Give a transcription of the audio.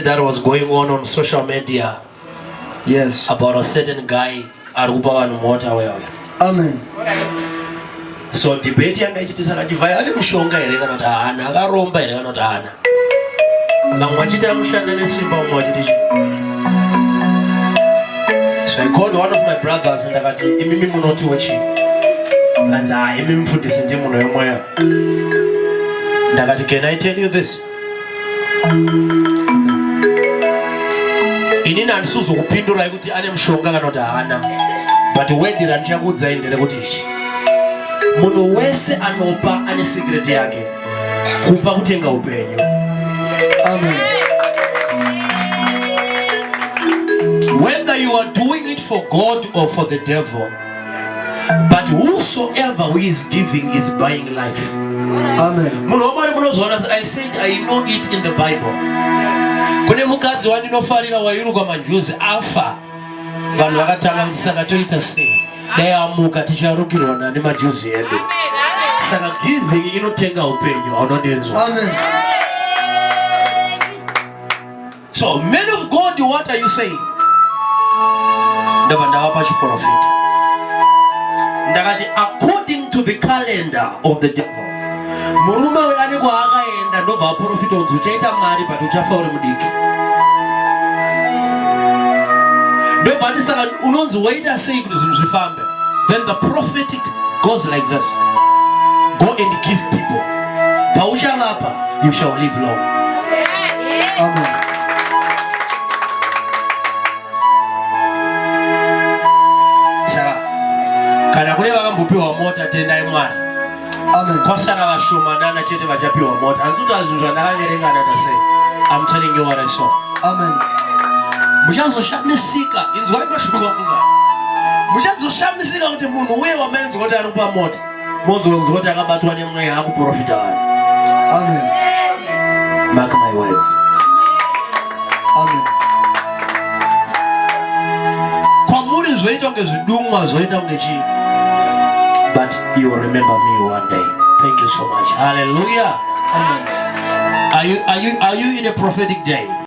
that was going on social media. Yes. About a certain guy arupa and motorway. Amen. So debate yanga ichitisa kachivaya ane mushonga ere kana kuti haana, akaromba ere kana kuti haana. Vamwe vachita mushanda nesimba, umwe vachiti. So I called one of my brothers and akati imimi munoti wechi. Kanzi imimi mfundisi ndi muno yomweya. Ndakati, can I tell you this? Inini andisuzo kupindura kuti ane mushonga kana kuti haana. But wedira ndichakuudza ndere kuti ichi. Munhu wese anopa ane secret yake. Kupa kutenga upenyu. Amen. Whether you are doing it for God or for the devil, but whosoever who is giving is buying life. Amen. I said I know it in the Bible. Kune mukadzi wandinofarira wairuka majuzi afa. Vanhu vakatanga kuti saka toita sei. Dai amuka ticharukirwa nani majuzi edu. Saka giving inotenga upenyu aunondenzwa. Amen. So men of God, what are you saying? Ndavandavapa chiprofita. Ndakati according to the calendar of the devil. Murume weyani kwaakaenda ndobva aprofita unzi uchaita mari but uchafa uri mudiki. Ndobva ati saka unonzi waita sei kuti zvinhu zvifambe. Then the prophetic goes like this. Go and give people. Pauchavapa, you shall live long. Amen. Saka kana kune vakambopiwa mota tendai Mwari. Amen. Kwasara vashomanana chete vachapiwa mota. Handisuti zvinhu zvandakaverenga ndatasei. I'm telling you what I saw. Amen. Muchazoshamisika, inzwai mashoko kunga. Muchazoshamisika kuti munhu uye wamainzwa kuti ari kupa mota. Mozonzwa kuti akabatwa nemweya akuprofita vanhu. Amen. Mark my words. Amen. Kwamuri zvoita kunge zvidumwa, zvoita kunge chii. But you will remember me one day. Thank you so much. Hallelujah. Amen. Are you in a prophetic day?